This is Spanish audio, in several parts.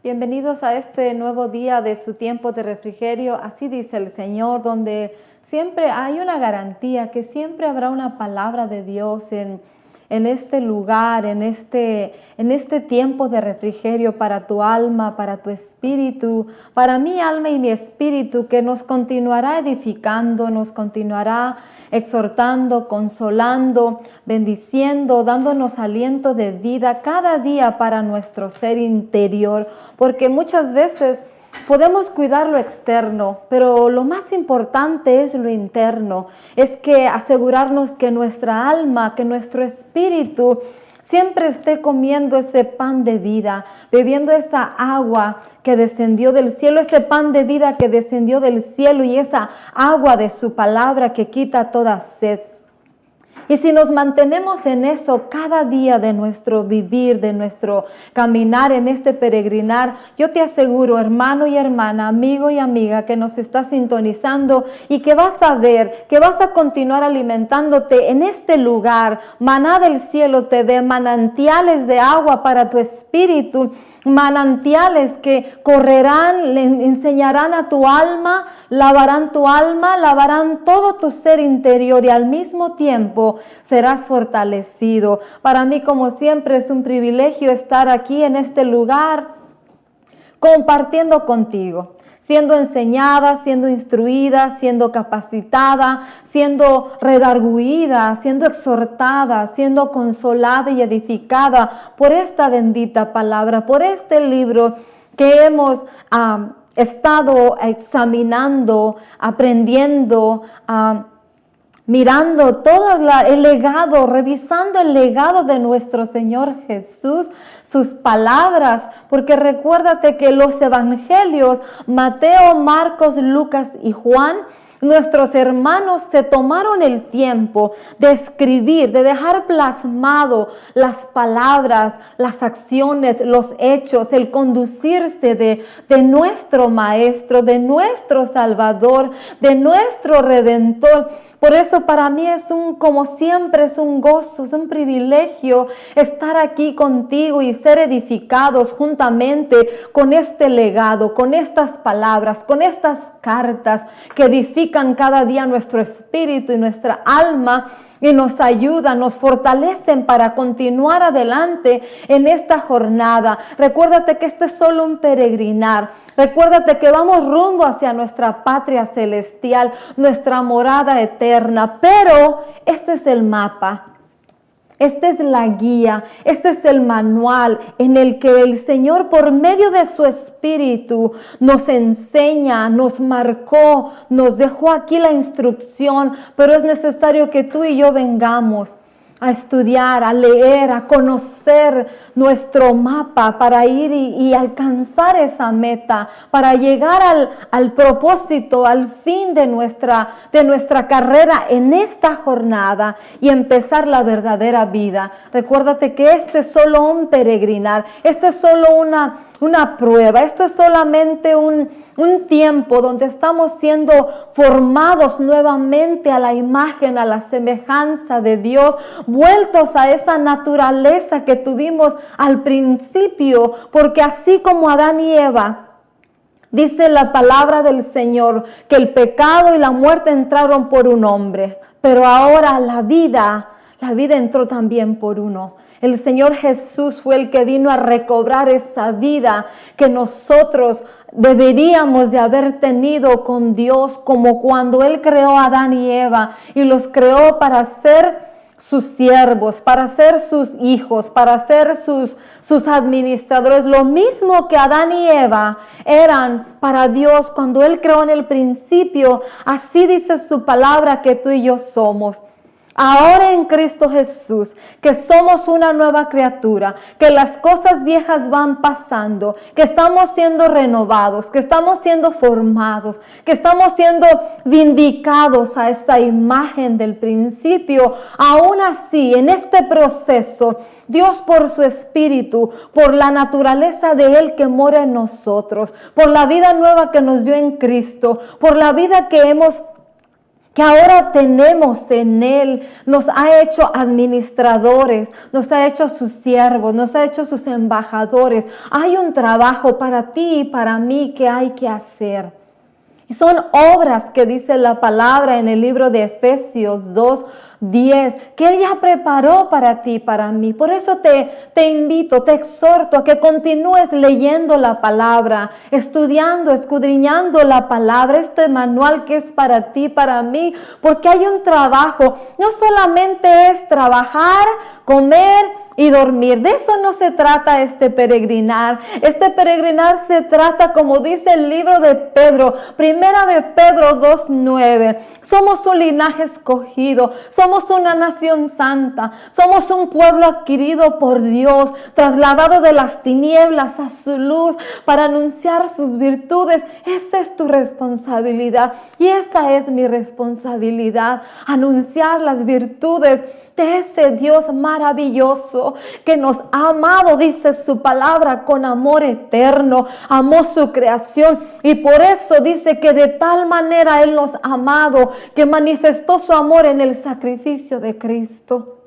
Bienvenidos a este nuevo día de su tiempo de refrigerio. Así dice el Señor, donde siempre hay una garantía, que siempre habrá una palabra de Dios en este lugar, en este tiempo de refrigerio para tu alma, para tu espíritu, para mi alma y mi espíritu, que nos continuará edificando, nos continuará exhortando, consolando, bendiciendo, dándonos aliento de vida cada día para nuestro ser interior, porque muchas veces podemos cuidar lo externo, pero lo más importante es lo interno, es que asegurarnos que nuestra alma, que nuestro espíritu siempre esté comiendo ese pan de vida, bebiendo esa agua que descendió del cielo, ese pan de vida que descendió del cielo y esa agua de su palabra que quita toda sed. Y si nos mantenemos en eso cada día de nuestro vivir, de nuestro caminar en este peregrinar, yo te aseguro, hermano y hermana, amigo y amiga que nos está sintonizando y que vas a ver, que vas a continuar alimentándote en este lugar. Maná del cielo te dé manantiales de agua para tu espíritu, manantiales que correrán, le enseñarán a tu alma, lavarán todo tu ser interior y al mismo tiempo serás fortalecido. Para mí, como siempre, es un privilegio estar aquí en este lugar compartiendo contigo, siendo enseñada, siendo instruida, siendo capacitada, siendo redarguida, siendo exhortada, siendo consolada y edificada por esta bendita palabra, por este libro que hemos estado examinando, aprendiendo, mirando todo el legado, revisando el legado de nuestro Señor Jesús, sus palabras, porque recuérdate que los evangelios, Mateo, Marcos, Lucas y Juan, nuestros hermanos se tomaron el tiempo de escribir, de dejar plasmado las palabras, las acciones, los hechos, el conducirse de nuestro Maestro, de nuestro Salvador, de nuestro Redentor. Por eso para mí como siempre, es un gozo, es un privilegio estar aquí contigo y ser edificados juntamente con este legado, con estas palabras, con estas cartas que edifican cada día nuestro espíritu y nuestra alma y nos ayudan, nos fortalecen para continuar adelante en esta jornada. Recuérdate que este es solo un peregrinar. Recuérdate que vamos rumbo hacia nuestra patria celestial, nuestra morada eterna, pero este es el mapa. Esta es la guía, este es el manual en el que el Señor, por medio de su Espíritu, nos enseña, nos marcó, nos dejó aquí la instrucción, pero es necesario que tú y yo vengamos a estudiar, a leer, a conocer nuestro mapa para ir y alcanzar esa meta, para llegar al propósito, al fin de nuestra carrera en esta jornada y empezar la verdadera vida. Recuérdate que este es solo un peregrinar, este es solo una prueba, esto es solamente un tiempo donde estamos siendo formados nuevamente a la imagen, a la semejanza de Dios, vueltos a esa naturaleza que tuvimos al principio, porque así como Adán y Eva, dice la palabra del Señor, que el pecado y la muerte entraron por un hombre, pero ahora la vida entró también por uno. El Señor Jesús fue el que vino a recobrar esa vida que nosotros deberíamos de haber tenido con Dios, como cuando Él creó a Adán y Eva y los creó para ser sus siervos, para ser sus hijos, para ser sus administradores. Lo mismo que Adán y Eva eran para Dios cuando Él creó en el principio, así dice su palabra que tú y yo somos. Ahora en Cristo Jesús, que somos una nueva criatura, que las cosas viejas van pasando, que estamos siendo renovados, que estamos siendo formados, que estamos siendo vindicados a esa imagen del principio. Aún así, en este proceso, Dios por su Espíritu, por la naturaleza de Él que mora en nosotros, por la vida nueva que nos dio en Cristo, por la vida que hemos que ahora tenemos en Él, nos ha hecho administradores, nos ha hecho sus siervos, nos ha hecho sus embajadores. Hay un trabajo para ti y para mí que hay que hacer. Y son obras que dice la palabra en el libro de Efesios 2:10, que Él ya preparó para ti y para mí. Por eso te invito, te exhorto a que continúes leyendo la palabra, estudiando, escudriñando la palabra, este manual que es para ti, para mí, porque hay un trabajo. No solamente es trabajar, comer y dormir. De eso no se trata este peregrinar. Este peregrinar se trata, como dice el libro de Pedro, primera de Pedro 2:9. Somos un linaje escogido, somos una nación santa, somos un pueblo adquirido por Dios, trasladado de las tinieblas a su luz para anunciar sus virtudes. Esa es tu responsabilidad y esa es mi responsabilidad, anunciar las virtudes de ese Dios maravilloso que nos ha amado, dice su palabra, con amor eterno. Amó su creación y por eso dice que de tal manera Él nos ha amado que manifestó su amor en el sacrificio de Cristo.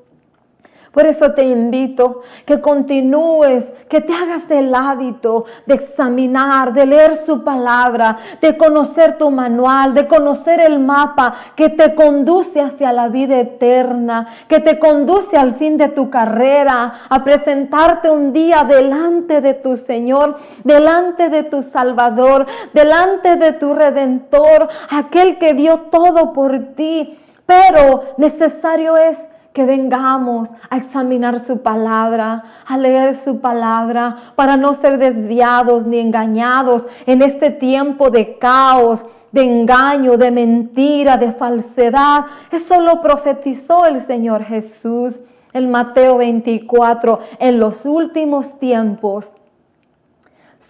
Por eso te invito que continúes, que te hagas el hábito de examinar, de leer su palabra, de conocer tu manual, de conocer el mapa que te conduce hacia la vida eterna, que te conduce al fin de tu carrera, a presentarte un día delante de tu Señor, delante de tu Salvador, delante de tu Redentor, aquel que dio todo por ti. Pero necesario es que vengamos a examinar su palabra, a leer su palabra, para no ser desviados ni engañados en este tiempo de caos, de engaño, de mentira, de falsedad. Eso lo profetizó el Señor Jesús en Mateo 24. En los últimos tiempos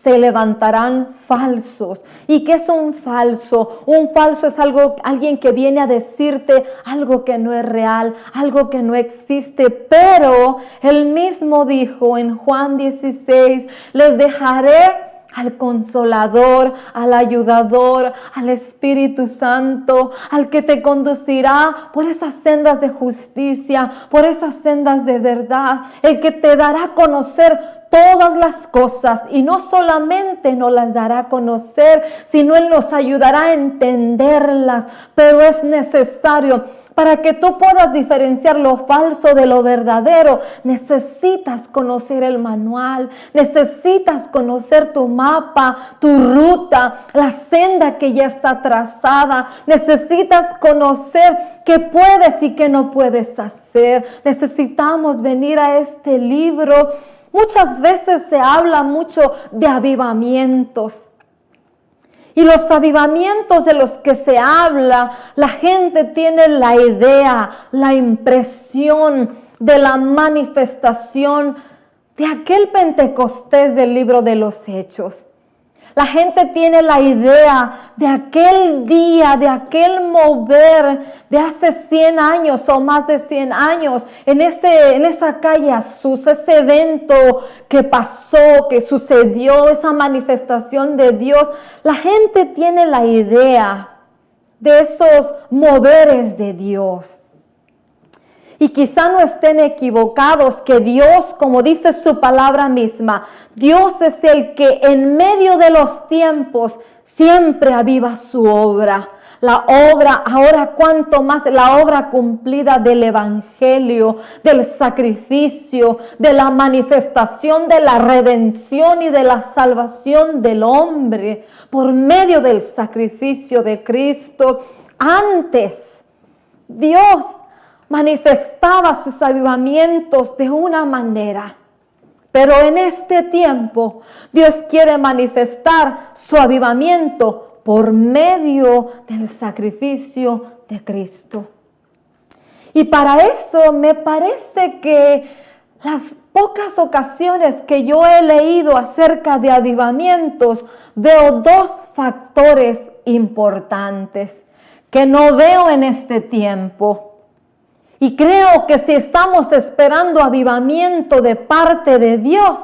se levantarán falsos. ¿Y qué es un falso? Un falso es alguien que viene a decirte algo que no es real, algo que no existe. Pero Él mismo dijo en Juan 16, les dejaré al Consolador, al Ayudador, al Espíritu Santo, al que te conducirá por esas sendas de justicia, por esas sendas de verdad, el que te dará a conocer todas las cosas, y no solamente nos las dará a conocer, sino Él nos ayudará a entenderlas. Pero es necesario, para que tú puedas diferenciar lo falso de lo verdadero, necesitas conocer el manual, necesitas conocer tu mapa, tu ruta, la senda que ya está trazada. Necesitas conocer qué puedes y qué no puedes hacer. Necesitamos venir a este libro. Muchas veces se habla mucho de avivamientos. Y los avivamientos de los que se habla, la gente tiene la idea, la impresión de la manifestación de aquel Pentecostés del libro de los Hechos. La gente tiene la idea de aquel día, de aquel mover de hace 100 años o más de 100 años en esa calle Azusa, ese evento que pasó, que sucedió, esa manifestación de Dios. La gente tiene la idea de esos moveres de Dios. Y quizá no estén equivocados, que Dios, como dice su palabra misma, Dios es el que en medio de los tiempos siempre aviva su obra. La obra, ahora cuanto más, la obra cumplida del Evangelio, del sacrificio, de la manifestación de la redención y de la salvación del hombre por medio del sacrificio de Cristo. Antes, Dios manifestaba sus avivamientos de una manera, pero en este tiempo Dios quiere manifestar su avivamiento por medio del sacrificio de Cristo. Y para eso me parece que las pocas ocasiones que yo he leído acerca de avivamientos, veo dos factores importantes que no veo en este tiempo. Y creo que si estamos esperando avivamiento de parte de Dios,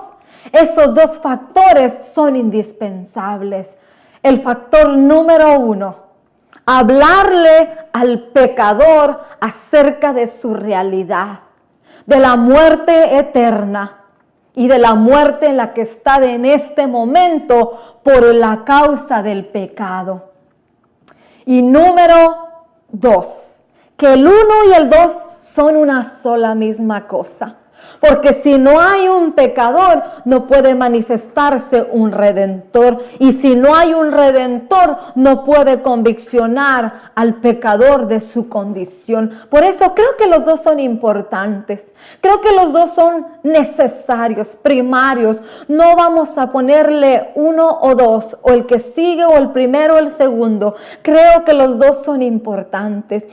esos dos factores son indispensables. El factor número 1 hablarle al pecador acerca de su realidad, de la muerte eterna y de la muerte en la que está en este momento por la causa del pecado. Y número 2, que el 1 y el 2 son una sola misma cosa. Porque si no hay un pecador, no puede manifestarse un redentor. Y si no hay un redentor, no puede conviccionar al pecador de su condición. Por eso creo que los dos son importantes. Creo que los dos son necesarios, primarios. No vamos a ponerle 1 o 2, o el que sigue, o el primero o el segundo. Creo que los dos son importantes.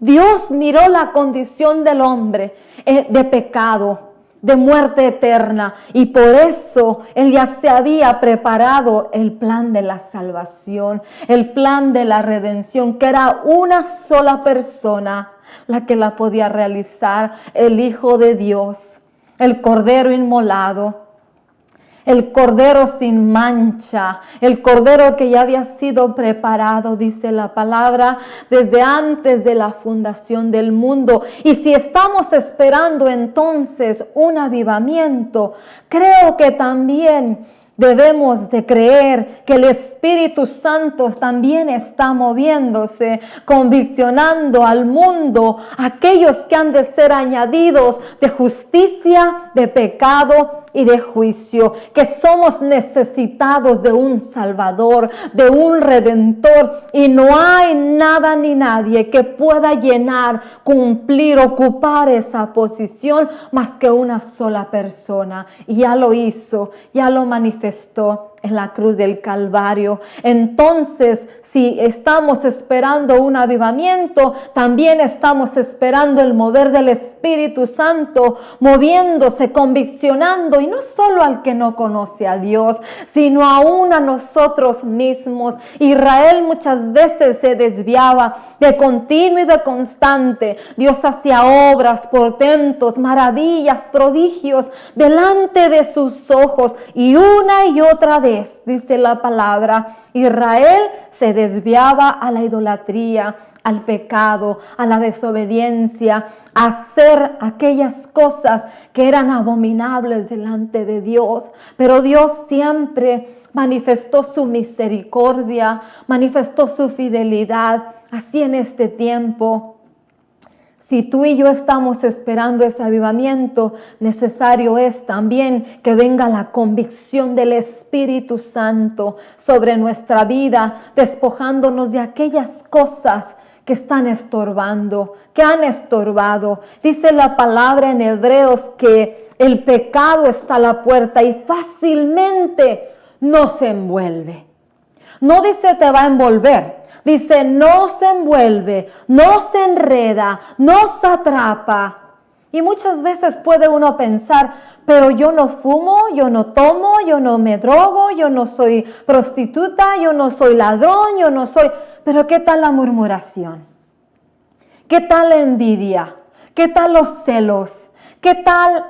Dios miró la condición del hombre de pecado, de muerte eterna, y por eso Él ya se había preparado el plan de la salvación, el plan de la redención, que era una sola persona la que la podía realizar, el Hijo de Dios, el Cordero inmolado. El Cordero sin mancha, el Cordero que ya había sido preparado, dice la palabra, desde antes de la fundación del mundo. Y si estamos esperando entonces un avivamiento, creo que también debemos de creer que el Espíritu Santo también está moviéndose, conviccionando al mundo aquellos que han de ser añadidos de justicia, de pecado y de juicio, que somos necesitados de un Salvador, de un Redentor, y no hay nada ni nadie que pueda llenar, cumplir, ocupar esa posición más que una sola persona, y ya lo hizo, ya lo manifestó en la cruz del Calvario. Entonces, si estamos esperando un avivamiento, también estamos esperando el mover del Espíritu Santo, moviéndose, conviccionando, y no solo al que no conoce a Dios, sino aún a nosotros mismos. Israel muchas veces se desviaba de continuo y de constante. Dios hacía obras, portentos, maravillas, prodigios delante de sus ojos, y una y otra vez, dice la palabra, Israel se desviaba a la idolatría, al pecado, a la desobediencia, a hacer aquellas cosas que eran abominables delante de Dios. Pero Dios siempre manifestó su misericordia, manifestó su fidelidad. Así en este tiempo, si tú y yo estamos esperando ese avivamiento, necesario es también que venga la convicción del Espíritu Santo sobre nuestra vida, despojándonos de aquellas cosas que están estorbando, que han estorbado. Dice la palabra en Hebreos que el pecado está a la puerta y fácilmente nos envuelve. No dice te va a envolver. Dice, no se envuelve, no se enreda, no se atrapa. Y muchas veces puede uno pensar, pero yo no fumo, yo no tomo, yo no me drogo, yo no soy prostituta, yo no soy ladrón, yo no soy... Pero ¿qué tal la murmuración? ¿Qué tal la envidia? ¿Qué tal los celos? ¿Qué tal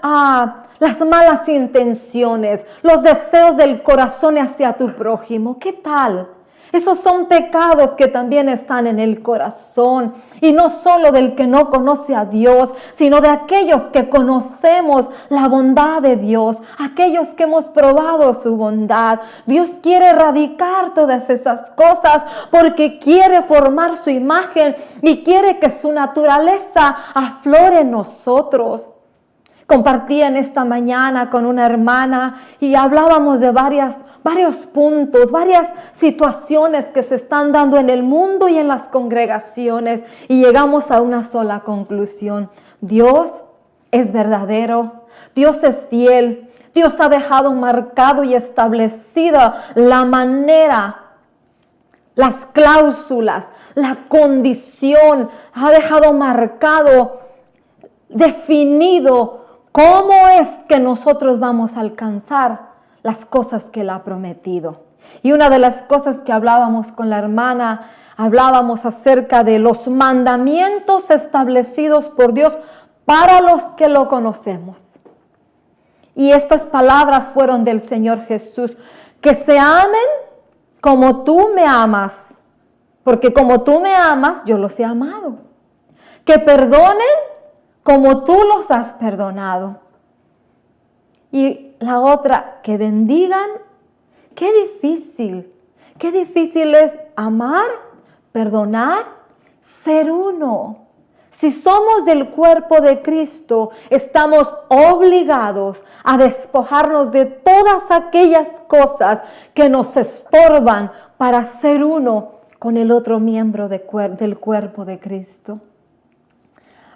las malas intenciones, los deseos del corazón hacia tu prójimo? ¿Qué tal? Esos son pecados que también están en el corazón, y no solo del que no conoce a Dios, sino de aquellos que conocemos la bondad de Dios, aquellos que hemos probado su bondad. Dios quiere erradicar todas esas cosas porque quiere formar su imagen y quiere que su naturaleza aflore en nosotros. Compartía en esta mañana con una hermana y hablábamos de varios puntos, varias situaciones que se están dando en el mundo y en las congregaciones, y llegamos a una sola conclusión: Dios es verdadero, Dios es fiel, Dios ha dejado marcado y establecida la manera, las cláusulas, la condición, ha dejado marcado, definido cómo es que nosotros vamos a alcanzar las cosas que Él ha prometido. Y una de las cosas que hablábamos con la hermana, hablábamos acerca de los mandamientos establecidos por Dios para los que lo conocemos. Y estas palabras fueron del Señor Jesús: que se amen como tú me amas. porque como tú me amas, yo los he amado. Que perdonen como tú los has perdonado. Y la otra, que bendigan. Qué difícil es amar, perdonar, ser uno. Si somos del cuerpo de Cristo, estamos obligados a despojarnos de todas aquellas cosas que nos estorban para ser uno con el otro miembro del cuerpo de Cristo.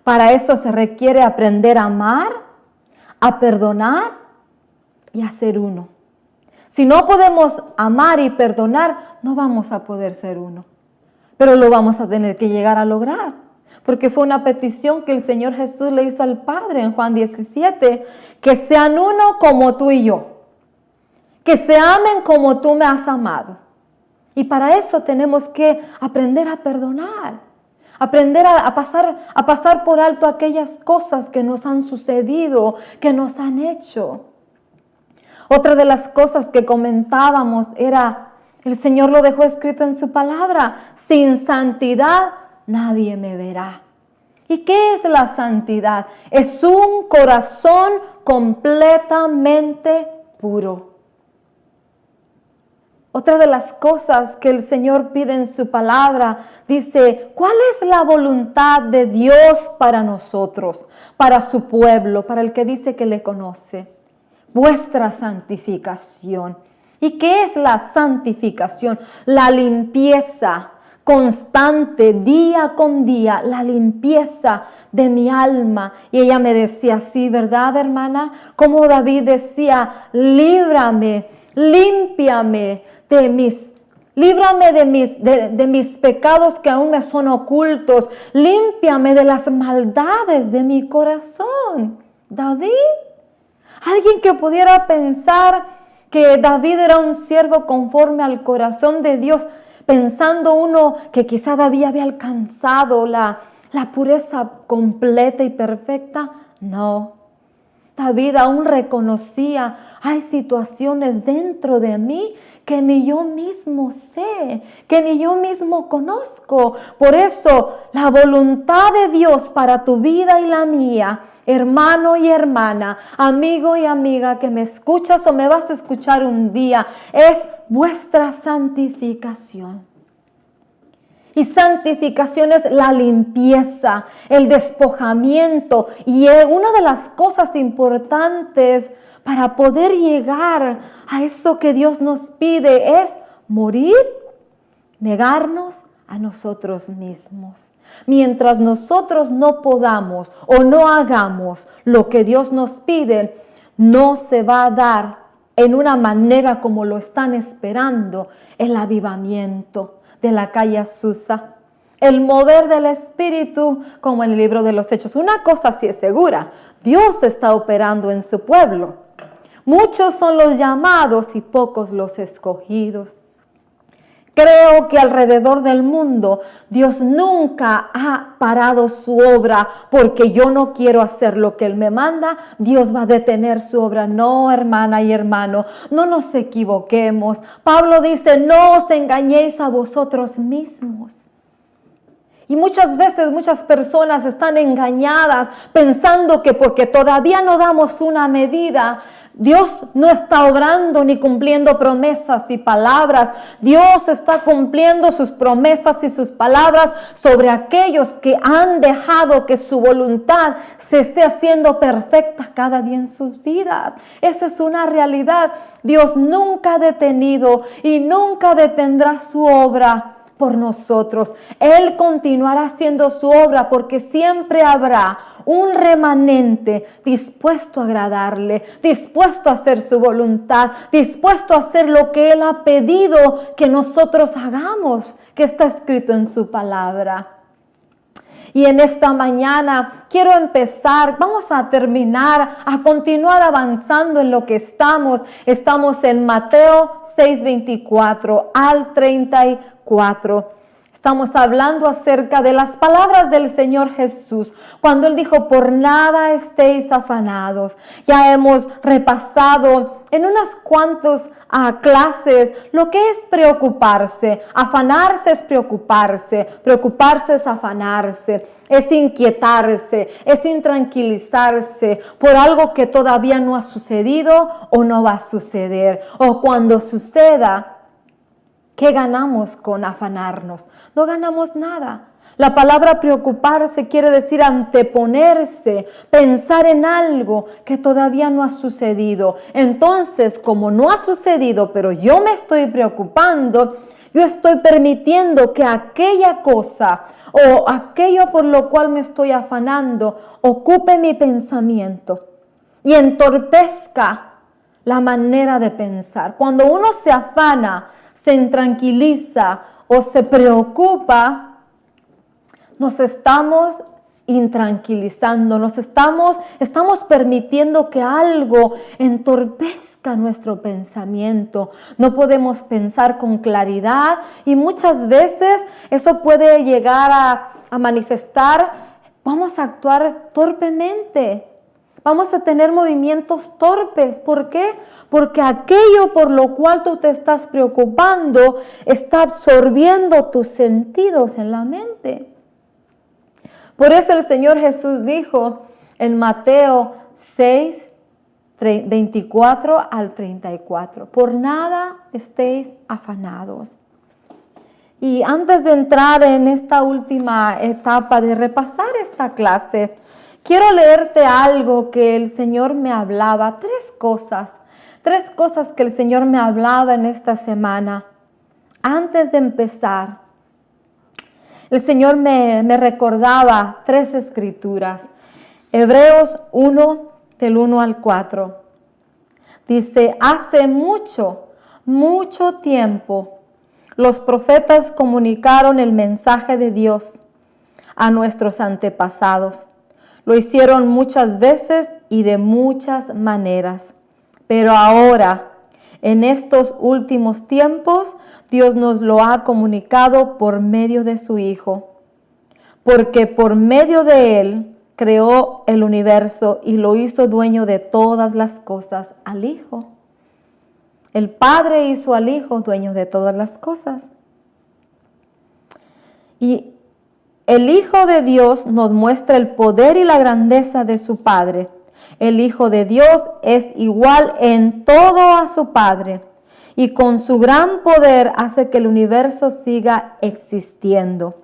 Para eso se requiere aprender a amar, a perdonar y a ser uno. Si no podemos amar y perdonar, no vamos a poder ser uno. Pero lo vamos a tener que llegar a lograr. Porque fue una petición que el Señor Jesús le hizo al Padre en Juan 17. Que sean uno como tú y yo. Que se amen como tú me has amado. Y para eso tenemos que aprender a perdonar. Aprender a pasar por alto aquellas cosas que nos han sucedido, que nos han hecho. Otra de las cosas que comentábamos era, el Señor lo dejó escrito en su palabra, sin santidad nadie me verá. ¿Y qué es la santidad? Es un corazón completamente puro. Otra de las cosas que el Señor pide en su palabra, dice, ¿cuál es la voluntad de Dios para nosotros, para su pueblo, para el que dice que le conoce? Vuestra santificación. ¿Y qué es la santificación? La limpieza constante, día con día, la limpieza de mi alma. Y ella me decía, sí, ¿verdad, hermana? Como David decía, líbrame, límpiame líbrame de mis pecados que aún me son ocultos, límpiame de las maldades de mi corazón. David. Alguien que pudiera pensar que David era un siervo conforme al corazón de Dios, pensando uno que quizá David había alcanzado la pureza completa y perfecta. No, David aún reconocía, hay situaciones dentro de mí que ni yo mismo sé, que ni yo mismo conozco. Por eso, la voluntad de Dios para tu vida y la mía, hermano y hermana, amigo y amiga que me escuchas o me vas a escuchar un día, es vuestra santificación. Y santificación es la limpieza, el despojamiento. Y una de las cosas importantes para poder llegar a eso que Dios nos pide es morir, negarnos a nosotros mismos. Mientras nosotros no podamos o no hagamos lo que Dios nos pide, no se va a dar en una manera como lo están esperando el avivamiento de la calle Azusa, el mover del Espíritu como en el libro de los Hechos. Una cosa sí es segura, Dios está operando en su pueblo. Muchos son los llamados y pocos los escogidos. Creo que alrededor del mundo Dios nunca ha parado su obra porque yo no quiero hacer lo que Él me manda. Dios va a detener su obra. No, hermana y hermano, no nos equivoquemos. Pablo dice, no os engañéis a vosotros mismos. Y muchas veces muchas personas están engañadas pensando que porque todavía no damos una medida, Dios no está obrando ni cumpliendo promesas y palabras. Dios está cumpliendo sus promesas y sus palabras sobre aquellos que han dejado que su voluntad se esté haciendo perfecta cada día en sus vidas. Esa es una realidad. Dios nunca ha detenido y nunca detendrá su obra por nosotros. Él continuará haciendo su obra porque siempre habrá un remanente dispuesto a agradarle, dispuesto a hacer su voluntad, dispuesto a hacer lo que Él ha pedido que nosotros hagamos, que está escrito en su palabra. Y en esta mañana quiero empezar, vamos a terminar, a continuar avanzando en lo que estamos. Estamos en Mateo 6:24 al 34. Estamos hablando acerca de las palabras del Señor Jesús, cuando Él dijo, por nada estéis afanados. Ya hemos repasado en unas cuantas clases lo que es preocuparse. Afanarse es preocuparse, preocuparse es afanarse, es inquietarse, es intranquilizarse por algo que todavía no ha sucedido o no va a suceder. O cuando suceda, ¿qué ganamos con afanarnos? No ganamos nada. La palabra preocuparse quiere decir anteponerse, pensar en algo que todavía no ha sucedido. Entonces, como no ha sucedido, pero yo me estoy preocupando, yo estoy permitiendo que aquella cosa o aquello por lo cual me estoy afanando ocupe mi pensamiento y entorpezca la manera de pensar. Cuando uno se afana, se intranquiliza o se preocupa, nos estamos intranquilizando, estamos permitiendo que algo entorpezca nuestro pensamiento. No podemos pensar con claridad y muchas veces eso puede llegar a manifestar, vamos a actuar torpemente. Vamos a tener movimientos torpes. ¿Por qué? Porque aquello por lo cual tú te estás preocupando está absorbiendo tus sentidos en la mente. Por eso el Señor Jesús dijo en Mateo 6, 24 al 34, por nada estéis afanados. Y antes de entrar en esta última etapa de repasar esta clase, quiero leerte algo que el Señor me hablaba, tres cosas que el Señor me hablaba en esta semana. Antes de empezar, el Señor me recordaba tres escrituras. Hebreos 1, del 1 al 4. Dice, hace mucho tiempo, los profetas comunicaron el mensaje de Dios a nuestros antepasados. Lo hicieron muchas veces y de muchas maneras. Pero ahora, en estos últimos tiempos, Dios nos lo ha comunicado por medio de su Hijo. Porque por medio de Él creó el universo y lo hizo dueño de todas las cosas al Hijo. El Padre hizo al Hijo dueño de todas las cosas. Y el Hijo de Dios nos muestra el poder y la grandeza de su Padre. El Hijo de Dios es igual en todo a su Padre y con su gran poder hace que el universo siga existiendo.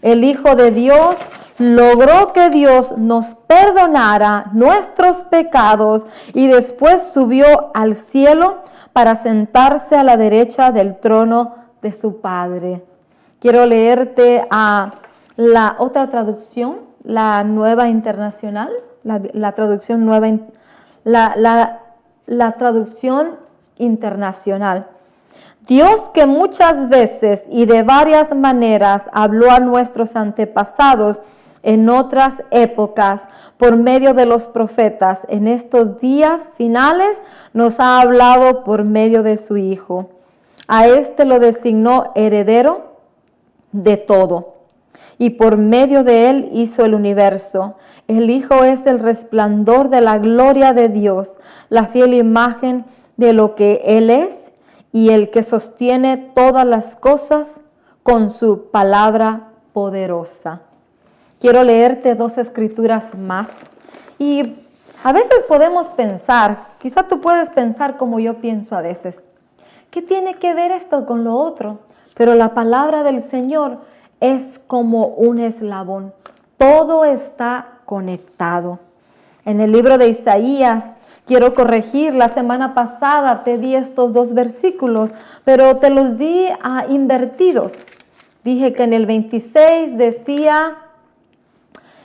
El Hijo de Dios logró que Dios nos perdonara nuestros pecados y después subió al cielo para sentarse a la derecha del trono de su Padre. Quiero leerte la otra traducción, la Nueva Internacional, la traducción nueva, la traducción internacional. Dios, que muchas veces y de varias maneras habló a nuestros antepasados en otras épocas por medio de los profetas, en estos días finales nos ha hablado por medio de su Hijo. A este lo designó heredero de todo y por medio de él hizo el universo. El Hijo es el resplandor de la gloria de Dios, la fiel imagen de lo que Él es y el que sostiene todas las cosas con su palabra poderosa. Quiero leerte dos escrituras más. Y a veces podemos pensar, quizá tú puedes pensar como yo pienso a veces, ¿qué tiene que ver esto con lo otro? Pero la palabra del Señor es como un eslabón. Todo está conectado. En el libro de Isaías, quiero corregir, la semana pasada te di estos dos versículos, pero te los di invertidos. Dije que en el 26 decía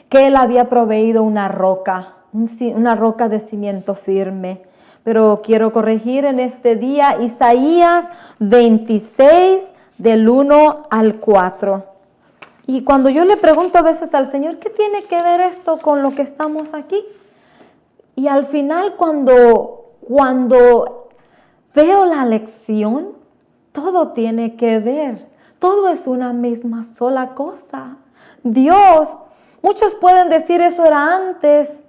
que Él había proveído una roca de cimiento firme. Pero quiero corregir en este día Isaías 26 del 1 al 4. Y cuando yo le pregunto a veces al Señor, ¿qué tiene que ver esto con lo que estamos aquí? Y al final cuando veo la lección, todo tiene que ver. todo es una misma sola cosa. Dios, muchos pueden decir eso era antes,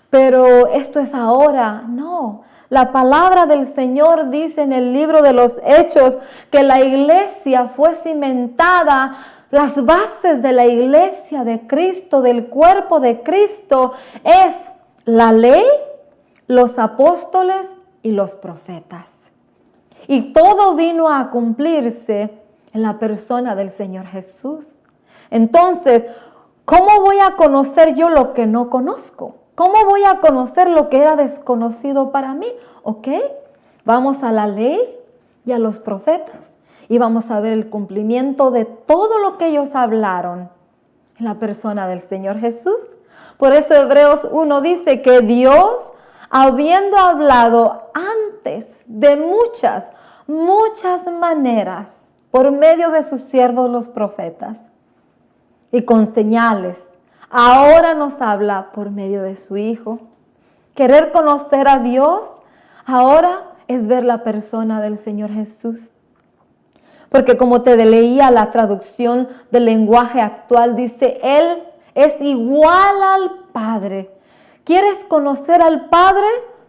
pero esto es ahora. No, la palabra del Señor dice en el libro de los Hechos que la iglesia fue cimentada. Las bases de la iglesia de Cristo, del cuerpo de Cristo, es la ley, los apóstoles y los profetas. Y todo vino a cumplirse en la persona del Señor Jesús. Entonces, ¿cómo voy a conocer yo lo que no conozco? ¿Cómo voy a conocer lo que era desconocido para mí? ¿Ok? Vamos a la ley y a los profetas y vamos a ver el cumplimiento de todo lo que ellos hablaron en la persona del Señor Jesús. Por eso Hebreos 1 dice que Dios, habiendo hablado antes de muchas maneras, por medio de sus siervos los profetas y con señales, ahora nos habla por medio de su Hijo. Querer conocer a Dios ahora es ver la persona del Señor Jesús. Porque como te leía la traducción del lenguaje actual, dice, Él es igual al Padre. ¿Quieres conocer al Padre?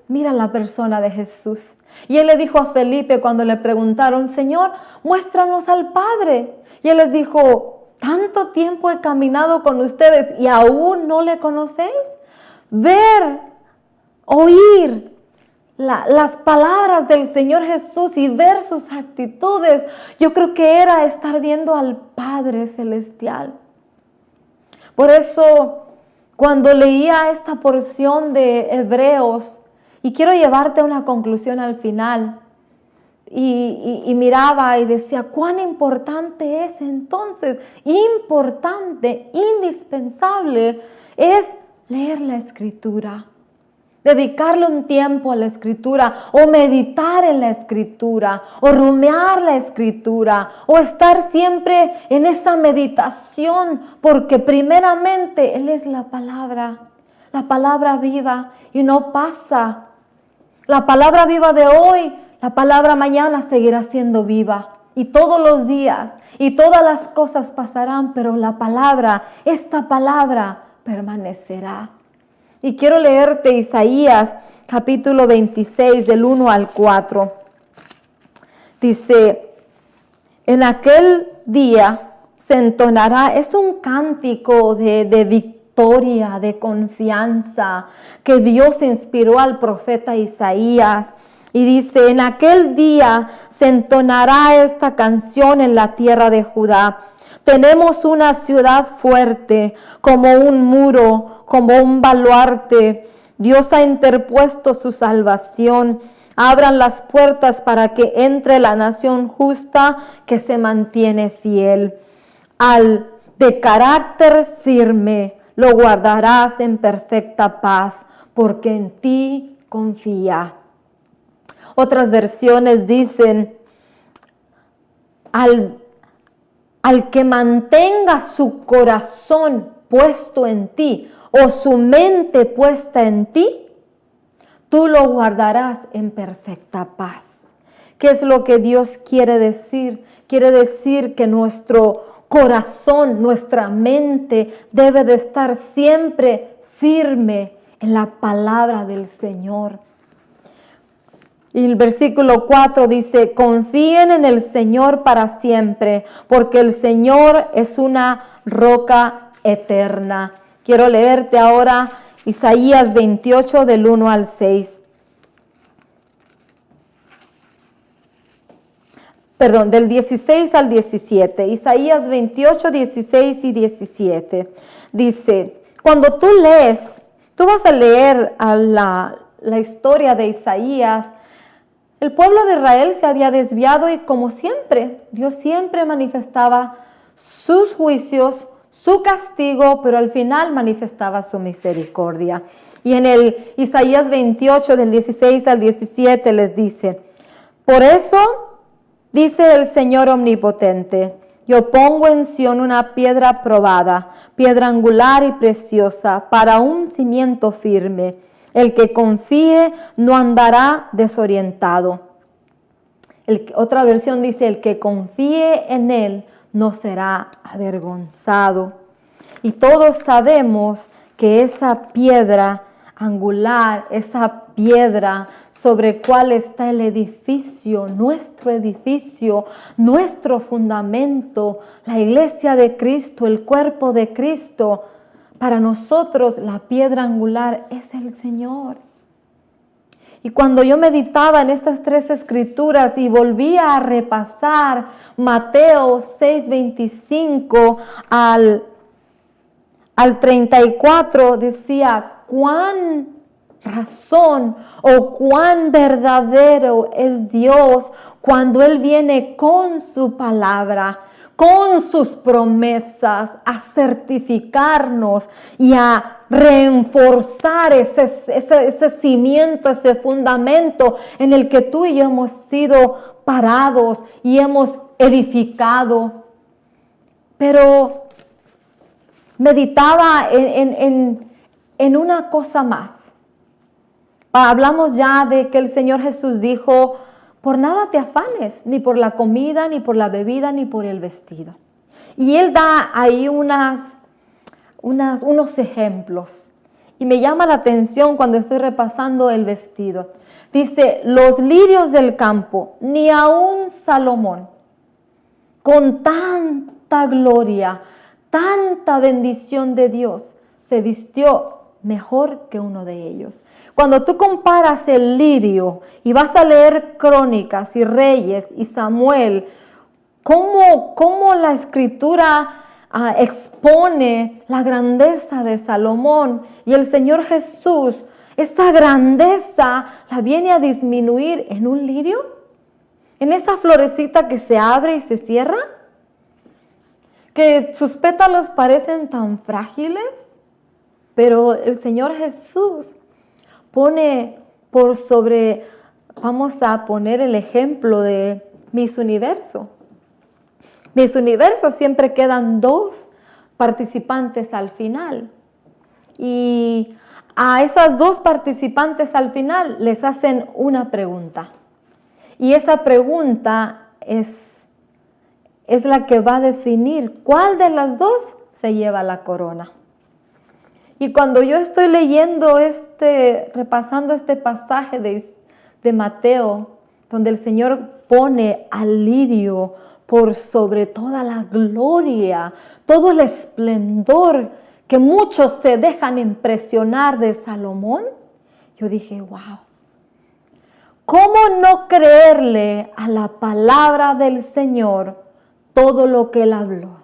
Mira la persona de Jesús. Y Él le dijo a Felipe cuando le preguntaron, Señor, muéstranos al Padre. Y Él les dijo, tanto tiempo he caminado con ustedes y aún no le conocéis. Ver, oír las palabras del Señor Jesús y ver sus actitudes, yo creo que era estar viendo al Padre Celestial. Por eso, cuando leía esta porción de Hebreos, y quiero llevarte a una conclusión al final, y miraba y decía, cuán importante es entonces, importante, indispensable, es leer la Escritura. Dedicarle un tiempo a la Escritura, o meditar en la Escritura, o rumiar la Escritura, o estar siempre en esa meditación, porque primeramente Él es la palabra viva y no pasa. La palabra viva de hoy, la palabra mañana seguirá siendo viva. Y todos los días, y todas las cosas pasarán, pero la palabra, esta palabra permanecerá. Y quiero leerte Isaías capítulo 26 del 1 al 4. Dice, en aquel día se entonará, es un cántico de victoria, de confianza que Dios inspiró al profeta Isaías. Y dice, en aquel día se entonará esta canción en la tierra de Judá. Tenemos una ciudad fuerte, como un muro, como un baluarte. Dios ha interpuesto su salvación. Abran las puertas para que entre la nación justa que se mantiene fiel. Al de carácter firme lo guardarás en perfecta paz, porque en ti confía. Otras versiones dicen, al que mantenga su corazón puesto en ti o su mente puesta en ti, tú lo guardarás en perfecta paz. ¿Qué es lo que Dios quiere decir? Quiere decir que nuestro corazón, nuestra mente debe de estar siempre firme en la palabra del Señor. Y el versículo 4 dice, confíen en el Señor para siempre, porque el Señor es una roca eterna. Quiero leerte ahora Isaías 28 del 1 al 6. Perdón, del 16 al 17. Isaías 28, 16 y 17. Dice, cuando tú lees, tú vas a leer a la historia de Isaías. El pueblo de Israel se había desviado y como siempre, Dios siempre manifestaba sus juicios, su castigo, pero al final manifestaba su misericordia. Y en el Isaías 28 del 16 al 17 les dice, por eso dice el Señor omnipotente, yo pongo en Sión una piedra probada, piedra angular y preciosa, para un cimiento firme. El que confíe no andará desorientado. Otra versión dice, el que confíe en Él no será avergonzado. Y todos sabemos que esa piedra angular, esa piedra sobre cual está el edificio, nuestro fundamento, la iglesia de Cristo, el cuerpo de Cristo, para nosotros la piedra angular es el Señor. Y cuando yo meditaba en estas 3 escrituras y volvía a repasar Mateo 6:25 al 34, decía, cuán razón o cuán verdadero es Dios cuando Él viene con su palabra, con sus promesas, a certificarnos y a reforzar ese cimiento, ese fundamento en el que tú y yo hemos sido parados y hemos edificado. Pero meditaba en una cosa más. Hablamos ya de que el Señor Jesús dijo, por nada te afanes, ni por la comida, ni por la bebida, ni por el vestido. Y Él da ahí unos ejemplos. Y me llama la atención cuando estoy repasando el vestido. Dice, los lirios del campo, ni aun Salomón, con tanta gloria, tanta bendición de Dios, se vistió mejor que uno de ellos. Cuando tú comparas el lirio y vas a leer Crónicas y Reyes y Samuel, cómo la Escritura expone la grandeza de Salomón y el Señor Jesús, esa grandeza la viene a disminuir en un lirio, en esa florecita que se abre y se cierra, que sus pétalos parecen tan frágiles, pero el Señor Jesús pone por sobre, vamos a poner el ejemplo de Miss Universo. Miss Universo siempre quedan 2 participantes al final. Y a esas 2 participantes al final les hacen una pregunta. Y esa pregunta es la que va a definir cuál de las 2 se lleva la corona. Y cuando yo estoy leyendo repasando este pasaje de Mateo, donde el Señor pone al lirio por sobre toda la gloria, todo el esplendor que muchos se dejan impresionar de Salomón, yo dije, wow, ¿cómo no creerle a la palabra del Señor todo lo que Él habló?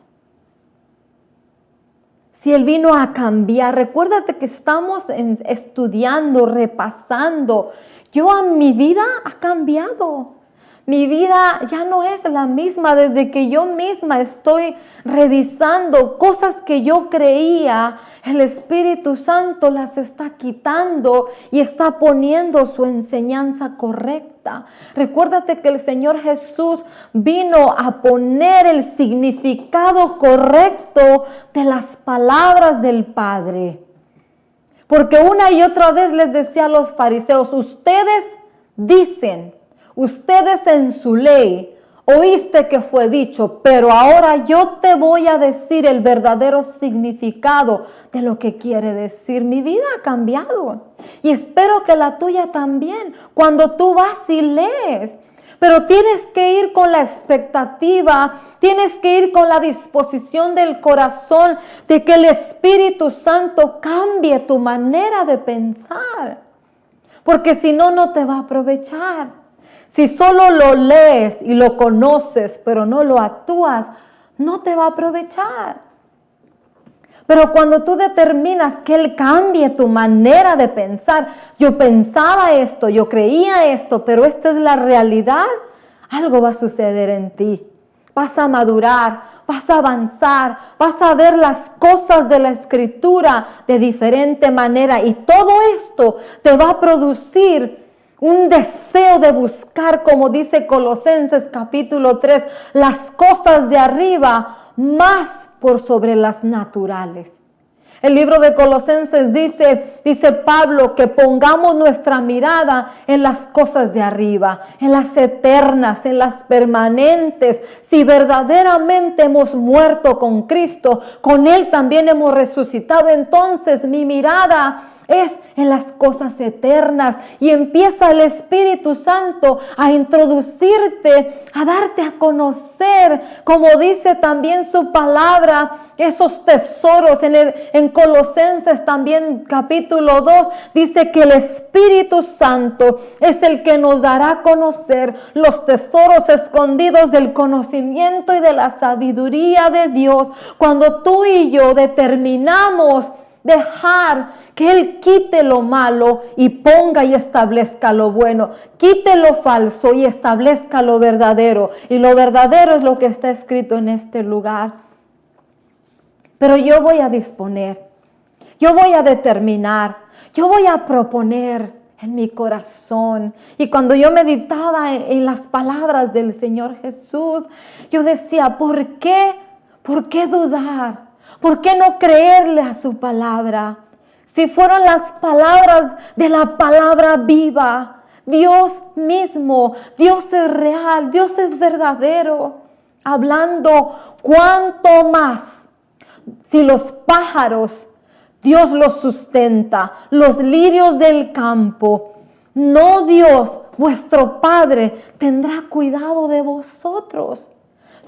Si Él vino a cambiar, recuérdate que estamos estudiando, repasando. Mi vida ha cambiado. Mi vida ya no es la misma desde que yo misma estoy revisando cosas que yo creía. El Espíritu Santo las está quitando y está poniendo su enseñanza correcta. Recuérdate que el Señor Jesús vino a poner el significado correcto de las palabras del Padre. Porque una y otra vez les decía a los fariseos, ustedes dicen, ustedes en su ley oíste que fue dicho, pero ahora yo te voy a decir el verdadero significado de lo que quiere decir. Mi vida ha cambiado y espero que la tuya también cuando tú vas y lees. Pero tienes que ir con la expectativa, tienes que ir con la disposición del corazón de que el Espíritu Santo cambie tu manera de pensar. Porque si no, no te va a aprovechar. Si solo lo lees y lo conoces, pero no lo actúas, no te va a aprovechar. Pero cuando tú determinas que Él cambie tu manera de pensar, yo pensaba esto, yo creía esto, pero esta es la realidad, algo va a suceder en ti. Vas a madurar, vas a avanzar, vas a ver las cosas de la Escritura de diferente manera y todo esto te va a producir un deseo de buscar, como dice Colosenses capítulo 3, las cosas de arriba más por sobre las naturales. El libro de Colosenses dice Pablo que pongamos nuestra mirada en las cosas de arriba, en las eternas, en las permanentes. Si verdaderamente hemos muerto con Cristo, con Él también hemos resucitado. Entonces mi mirada es en las cosas eternas y empieza el Espíritu Santo a introducirte, a darte a conocer, como dice también su palabra, esos tesoros. En Colosenses también capítulo 2 dice que el Espíritu Santo es el que nos dará a conocer los tesoros escondidos del conocimiento y de la sabiduría de Dios. Cuando tú y yo determinamos dejar que Él quite lo malo y ponga y establezca lo bueno, quite lo falso y establezca lo verdadero. Y lo verdadero es lo que está escrito en este lugar. Pero yo voy a disponer, yo voy a determinar, yo voy a proponer en mi corazón. Y cuando yo meditaba en las palabras del Señor Jesús, yo decía, ¿por qué? ¿Por qué dudar? ¿Por qué no creerle a su palabra? Si fueron las palabras de la palabra viva, Dios mismo, Dios es real, Dios es verdadero, hablando, ¿cuánto más? Si los pájaros, Dios los sustenta, los lirios del campo, ¿no Dios, vuestro Padre, tendrá cuidado de vosotros?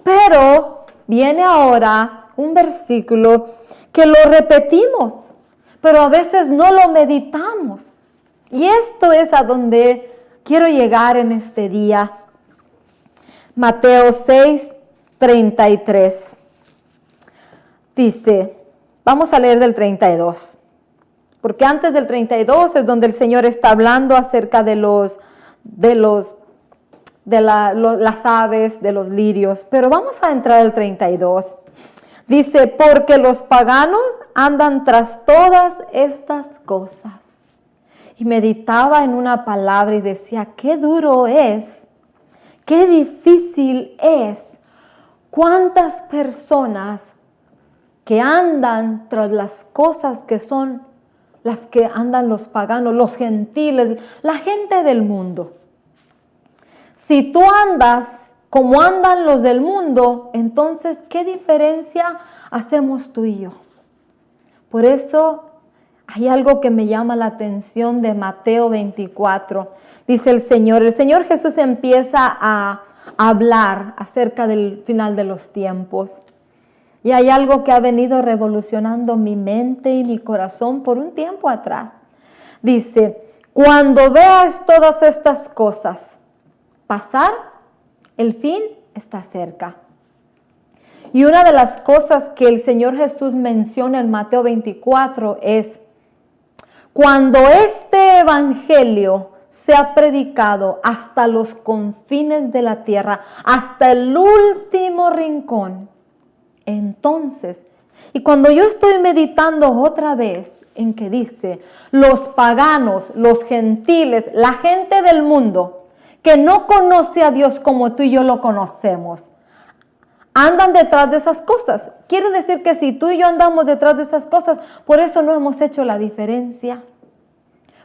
Pero viene ahora un versículo que lo repetimos, pero a veces no lo meditamos. Y esto es a donde quiero llegar en este día. Mateo 6:33. Dice, vamos a leer del 32, porque antes del 32 es donde el Señor está hablando acerca de las aves, de los lirios, pero vamos a entrar al 32. Dice, porque los paganos andan tras todas estas cosas. Y meditaba en una palabra y decía, qué duro es, qué difícil es, cuántas personas que andan tras las cosas que son las que andan los paganos, los gentiles, la gente del mundo. Si tú andas como andan los del mundo, entonces, ¿qué diferencia hacemos tú y yo? Por eso hay algo que me llama la atención de Mateo 24. Dice el Señor Jesús empieza a hablar acerca del final de los tiempos. Y hay algo que ha venido revolucionando mi mente y mi corazón por un tiempo atrás. Dice, cuando veas todas estas cosas pasar, el fin está cerca. Y una de las cosas que el Señor Jesús menciona en Mateo 24 es, cuando este evangelio sea predicado hasta los confines de la tierra, hasta el último rincón, entonces, y cuando yo estoy meditando otra vez en que dice, los paganos, los gentiles, la gente del mundo que no conoce a Dios como tú y yo lo conocemos, andan detrás de esas cosas. Quiere decir que si tú y yo andamos detrás de esas cosas, por eso no hemos hecho la diferencia.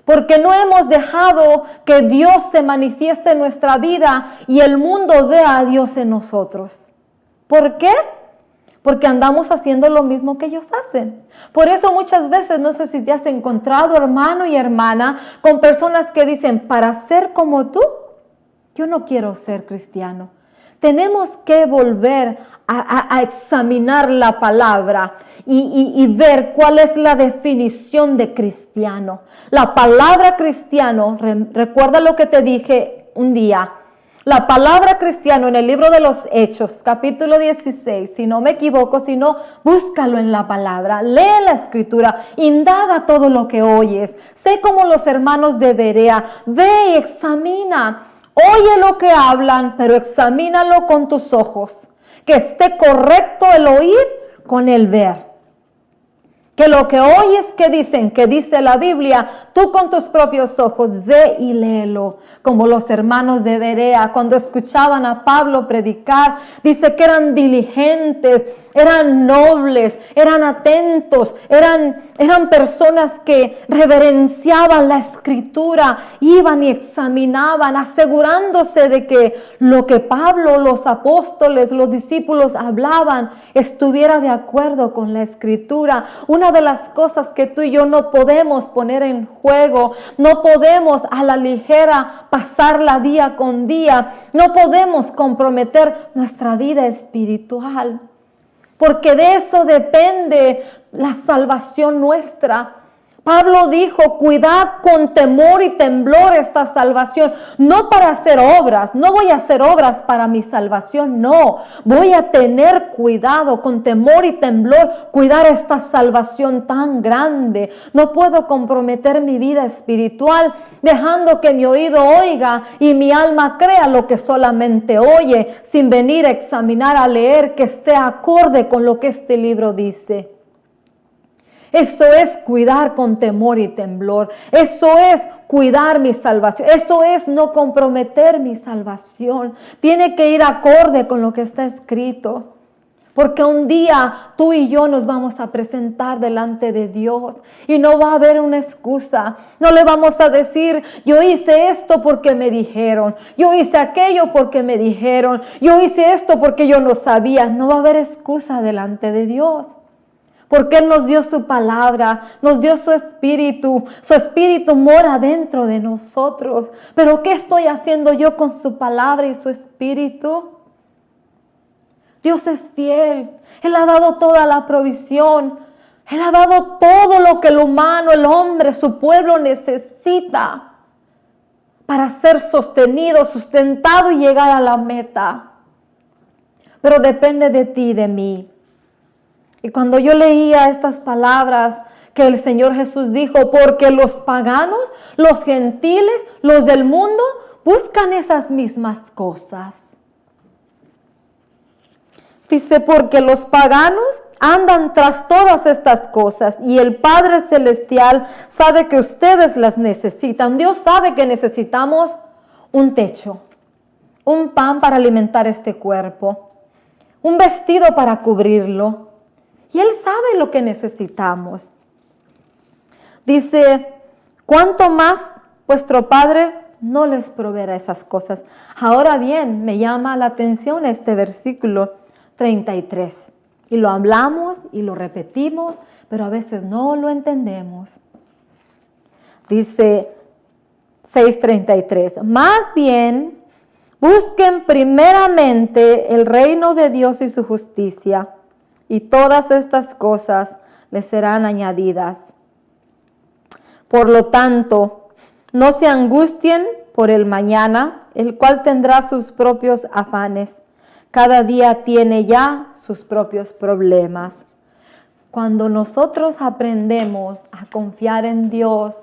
Porque no hemos dejado que Dios se manifieste en nuestra vida y el mundo vea a Dios en nosotros. ¿Por qué? Porque andamos haciendo lo mismo que ellos hacen. Por eso muchas veces, no sé si te has encontrado, hermano y hermana, con personas que dicen, para ser como tú, yo no quiero ser cristiano. Tenemos que volver a examinar la palabra y ver cuál es la definición de cristiano. La palabra cristiano, recuerda lo que te dije un día, la palabra cristiano en el libro de los Hechos, capítulo 16, si no me equivoco, si no, búscalo en la palabra, lee la escritura, indaga todo lo que oyes, sé como los hermanos de Berea, ve y examina. Oye lo que hablan, pero examínalo con tus ojos. Que esté correcto el oír con el ver. Que lo que oyes, que dicen, que dice la Biblia, tú con tus propios ojos ve y léelo. Como los hermanos de Berea, cuando escuchaban a Pablo predicar, dice que eran diligentes, eran nobles, eran atentos, eran personas que reverenciaban la Escritura, iban y examinaban, asegurándose de que lo que Pablo, los apóstoles, los discípulos hablaban estuviera de acuerdo con la Escritura. Una de las cosas que tú y yo no podemos poner en juego, no podemos a la ligera pasarla día con día, no podemos comprometer nuestra vida espiritual, porque de eso depende la salvación nuestra. Pablo dijo, cuidad con temor y temblor esta salvación, no para hacer obras, no voy a hacer obras para mi salvación, no, voy a tener cuidado con temor y temblor, cuidar esta salvación tan grande. No puedo comprometer mi vida espiritual dejando que mi oído oiga y mi alma crea lo que solamente oye, sin venir a examinar, a leer, que esté acorde con lo que este libro dice. Eso es cuidar con temor y temblor. Eso es cuidar mi salvación. Eso es no comprometer mi salvación. Tiene que ir acorde con lo que está escrito. Porque un día tú y yo nos vamos a presentar delante de Dios y no va a haber una excusa. No le vamos a decir, yo hice esto porque me dijeron, yo hice aquello porque me dijeron, yo hice esto porque yo no sabía. No va a haber excusa delante de Dios. Porque Él nos dio su palabra, nos dio su espíritu mora dentro de nosotros. Pero ¿qué estoy haciendo yo con su palabra y su espíritu? Dios es fiel, Él ha dado toda la provisión, Él ha dado todo lo que el humano, el hombre, su pueblo necesita para ser sostenido, sustentado y llegar a la meta. Pero depende de ti y de mí. Y cuando yo leía estas palabras que el Señor Jesús dijo, porque los paganos, los gentiles, los del mundo, buscan esas mismas cosas. Dice, porque los paganos andan tras todas estas cosas y el Padre Celestial sabe que ustedes las necesitan. Dios sabe que necesitamos un techo, un pan para alimentar este cuerpo, un vestido para cubrirlo. Y Él sabe lo que necesitamos. Dice, ¿cuánto más vuestro Padre no les proveerá esas cosas? Ahora bien, me llama la atención este versículo 33. Y lo hablamos y lo repetimos, pero a veces no lo entendemos. Dice 6:33, más bien, busquen primeramente el reino de Dios y su justicia, y todas estas cosas les serán añadidas. Por lo tanto, no se angustien por el mañana, el cual tendrá sus propios afanes. Cada día tiene ya sus propios problemas. Cuando nosotros aprendemos a confiar en Dios,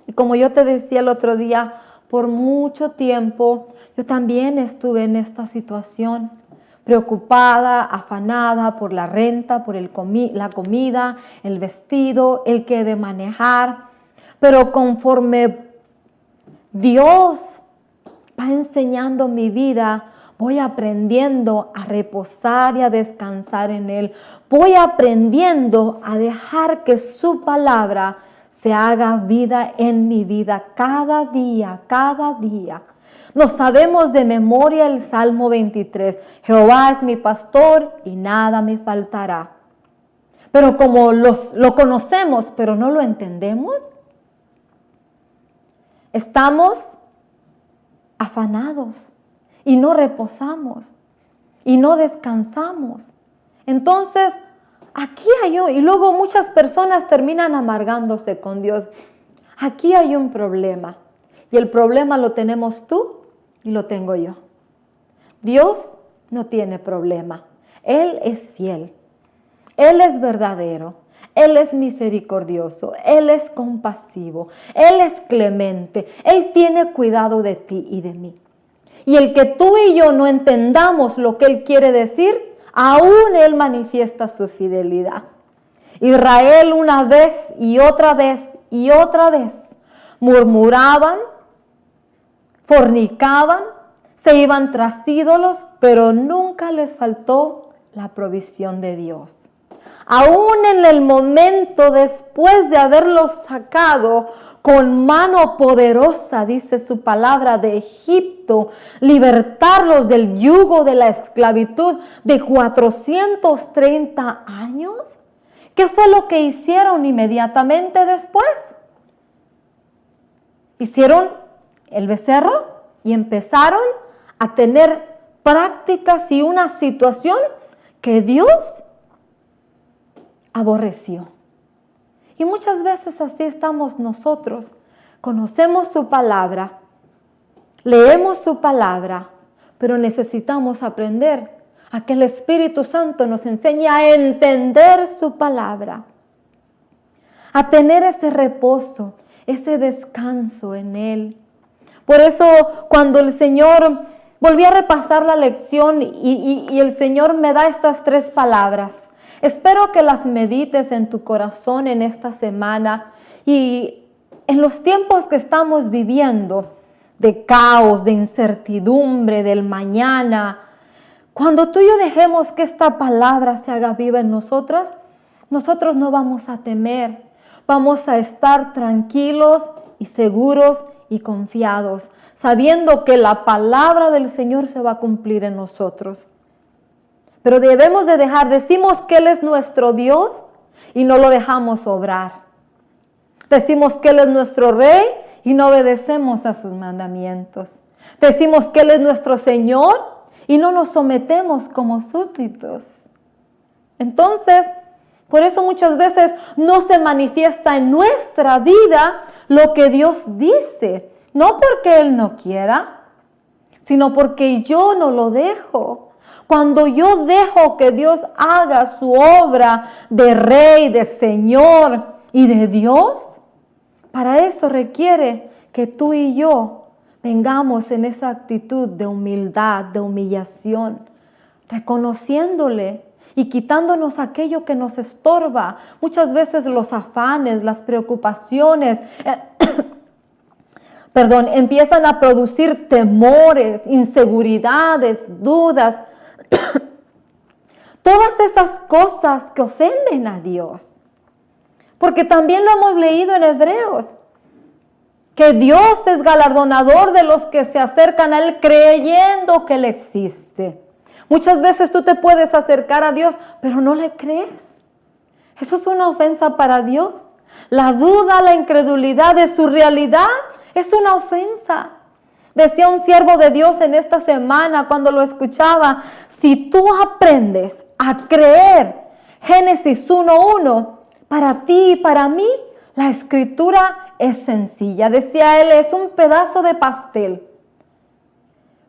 y como yo te decía el otro día, por mucho tiempo yo también estuve en esta situación, preocupada, afanada por la renta, por la comida, el vestido, el que de manejar. Pero conforme Dios va enseñando mi vida, voy aprendiendo a reposar y a descansar en Él. Voy aprendiendo a dejar que su palabra se haga vida en mi vida cada día, cada día. Nos sabemos de memoria el Salmo 23. Jehová es mi pastor y nada me faltará. Pero como lo conocemos, pero no lo entendemos, estamos afanados y no reposamos y no descansamos. Entonces, aquí hay y luego muchas personas terminan amargándose con Dios. Aquí hay un problema y el problema lo tenemos tú y lo tengo yo. Dios no tiene problema. Él es fiel. Él es verdadero. Él es misericordioso. Él es compasivo. Él es clemente. Él tiene cuidado de ti y de mí. Y el que tú y yo no entendamos lo que Él quiere decir, aún Él manifiesta su fidelidad. Israel una vez y otra vez y otra vez murmuraban, fornicaban, se iban tras ídolos, pero nunca les faltó la provisión de Dios. Aún en el momento después de haberlos sacado con mano poderosa, dice su palabra, de Egipto, libertarlos del yugo de la esclavitud de 430 años. ¿Qué fue lo que hicieron inmediatamente después? Hicieron el becerro y empezaron a tener prácticas y una situación que Dios aborreció. Y muchas veces así estamos nosotros. Conocemos su palabra, leemos su palabra, pero necesitamos aprender a que el Espíritu Santo nos enseñe a entender su palabra, a tener ese reposo, ese descanso en Él. Por eso cuando el Señor, volví a repasar la lección y el Señor me da estas 3 palabras. Espero que las medites en tu corazón en esta semana y en los tiempos que estamos viviendo de caos, de incertidumbre, del mañana. Cuando tú y yo dejemos que esta palabra se haga viva en nosotros no vamos a temer. Vamos a estar tranquilos y seguros y confiados, sabiendo que la palabra del Señor se va a cumplir en nosotros. Pero debemos de decimos que Él es nuestro Dios y no lo dejamos obrar. Decimos que Él es nuestro Rey y no obedecemos a sus mandamientos. Decimos que Él es nuestro Señor y no nos sometemos como súbditos. Entonces, por eso muchas veces no se manifiesta en nuestra vida lo que Dios dice. No porque Él no quiera, sino porque yo no lo dejo. Cuando yo dejo que Dios haga su obra de Rey, de Señor y de Dios, para eso requiere que tú y yo vengamos en esa actitud de humildad, de humillación, reconociéndole y quitándonos aquello que nos estorba. Muchas veces los afanes, las preocupaciones, empiezan a producir temores, inseguridades, dudas. Todas esas cosas que ofenden a Dios. Porque también lo hemos leído en Hebreos, que Dios es galardonador de los que se acercan a Él creyendo que Él existe. Muchas veces tú te puedes acercar a Dios, pero no le crees. Eso es una ofensa para Dios. La duda, la incredulidad de su realidad es una ofensa. Decía un siervo de Dios en esta semana cuando lo escuchaba, si tú aprendes a creer Génesis 1:1, para ti y para mí, la escritura es sencilla. Decía él, es un pedazo de pastel.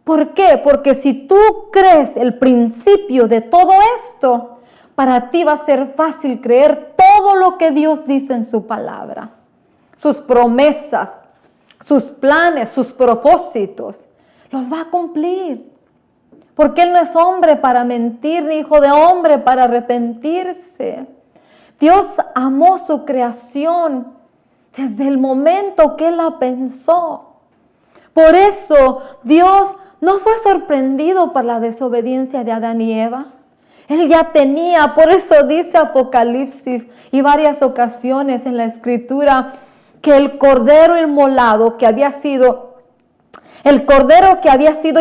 ¿Por qué? Porque si tú crees el principio de todo esto, para ti va a ser fácil creer todo lo que Dios dice en su palabra. Sus promesas, sus planes, sus propósitos, los va a cumplir. Porque Él no es hombre para mentir, ni hijo de hombre para arrepentirse. Dios amó su creación desde el momento que Él la pensó. Por eso Dios no fue sorprendido por la desobediencia de Adán y Eva. Él ya tenía, por eso dice Apocalipsis y varias ocasiones en la Escritura, que el cordero inmolado que había sido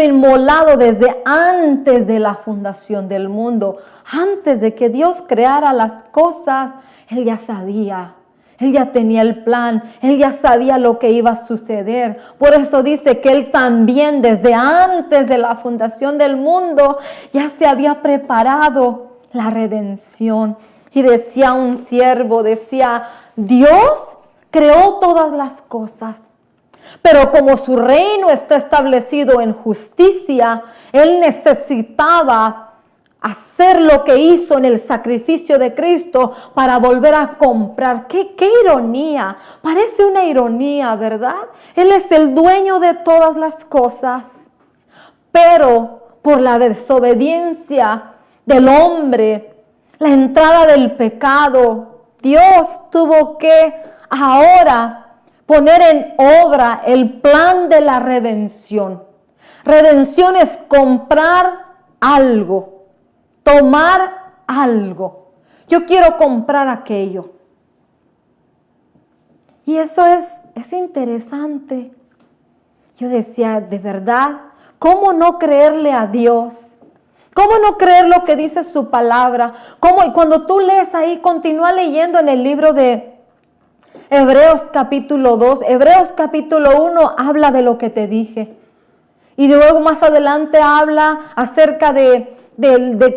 inmolado desde antes de la fundación del mundo, antes de que Dios creara las cosas, Él ya sabía. Él ya tenía el plan, Él ya sabía lo que iba a suceder. Por eso dice que Él también desde antes de la fundación del mundo ya se había preparado la redención. Y decía un siervo, Dios creó todas las cosas, pero como su reino está establecido en justicia, Él necesitaba hacer lo que hizo en el sacrificio de Cristo para volver a comprar. ¡Qué ironía! Parece una ironía, ¿verdad? Él es el dueño de todas las cosas, pero por la desobediencia del hombre, la entrada del pecado, Dios tuvo que ahora poner en obra el plan de la redención. Redención es comprar algo. tomar algo. Yo quiero comprar aquello. Y eso es interesante. Yo decía, de verdad, ¿cómo no creerle a Dios? ¿Cómo no creer lo que dice su palabra? ¿Cómo? Y cuando tú lees ahí, continúa leyendo en el libro de Hebreos capítulo 2. Hebreos capítulo 1 habla de lo que te dije. Y luego más adelante habla acerca de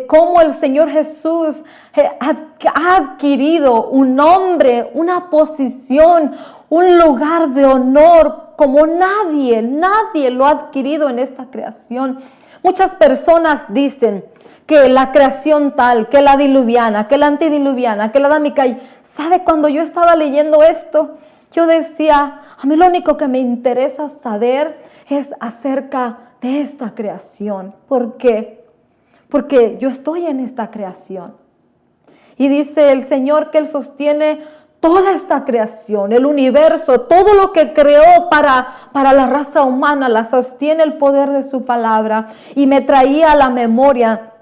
cómo el Señor Jesús ha adquirido un nombre, una posición, un lugar de honor como nadie lo ha adquirido en esta creación. Muchas personas dicen que la creación tal, que la diluviana, que la antediluviana, que la adámica. ¿Sabe? Cuando yo estaba leyendo esto, yo decía, a mí lo único que me interesa saber es acerca de esta creación. ¿Por qué? Porque yo estoy en esta creación. Y dice el Señor que Él sostiene toda esta creación, el universo, todo lo que creó para la raza humana, la sostiene el poder de su palabra. Y me traía a la memoria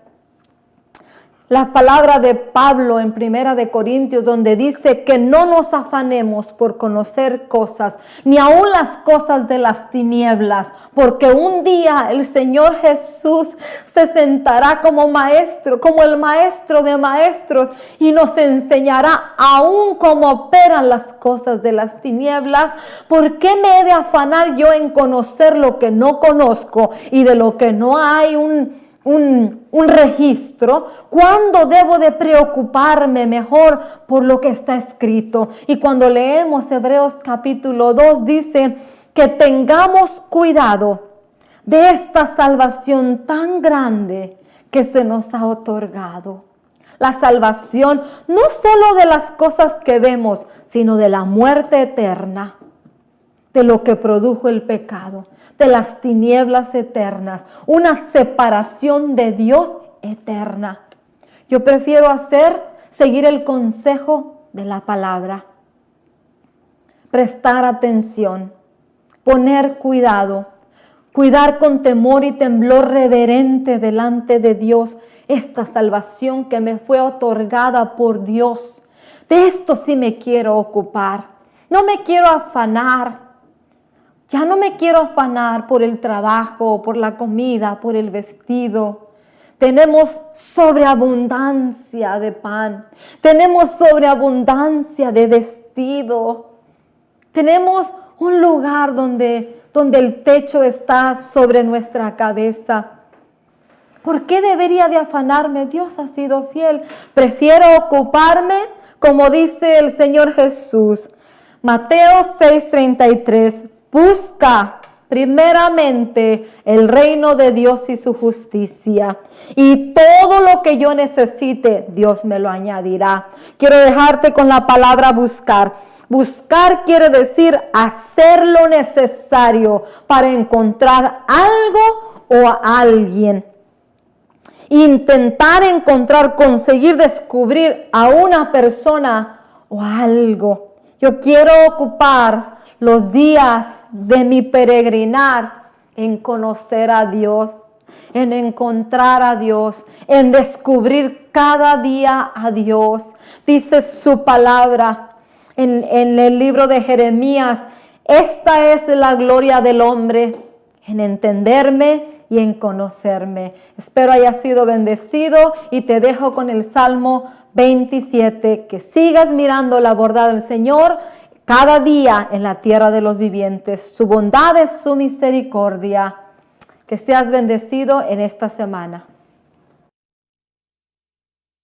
la palabra de Pablo en 1 Corintios, donde dice que no nos afanemos por conocer cosas, ni aun las cosas de las tinieblas, porque un día el Señor Jesús se sentará como maestro, como el maestro de maestros, y nos enseñará aún cómo operan las cosas de las tinieblas. ¿Por qué me he de afanar yo en conocer lo que no conozco y de lo que no hay un registro? ¿Cuándo debo de preocuparme mejor por lo que está escrito? Y cuando leemos Hebreos capítulo 2 dice que tengamos cuidado de esta salvación tan grande que se nos ha otorgado. La salvación no solo de las cosas que vemos, sino de la muerte eterna, de lo que produjo el pecado, de las tinieblas eternas, una separación de Dios eterna. Yo prefiero seguir el consejo de la palabra, prestar atención, poner cuidado, cuidar con temor y temblor reverente delante de Dios esta salvación que me fue otorgada por Dios. De esto sí me quiero ocupar. No me quiero afanar. Ya no me quiero afanar por el trabajo, por la comida, por el vestido. Tenemos sobreabundancia de pan. Tenemos sobreabundancia de vestido. Tenemos un lugar donde el techo está sobre nuestra cabeza. ¿Por qué debería de afanarme? Dios ha sido fiel. Prefiero ocuparme, como dice el Señor Jesús. Mateo 6:33. Busca primeramente el reino de Dios y su justicia, y todo lo que yo necesite, Dios me lo añadirá. Quiero dejarte con la palabra buscar. Buscar quiere decir hacer lo necesario para encontrar algo o a alguien. Intentar encontrar, conseguir descubrir a una persona o algo. Yo quiero ocupar los días de mi peregrinar en conocer a Dios, en encontrar a Dios, en descubrir cada día a Dios. Dice su palabra en el libro de Jeremías: esta es la gloria del hombre, en entenderme y en conocerme. Espero haya sido bendecido y te dejo con el Salmo 27, que sigas mirando la bondad del Señor cada día en la tierra de los vivientes. Su bondad es su misericordia. Que seas bendecido en esta semana.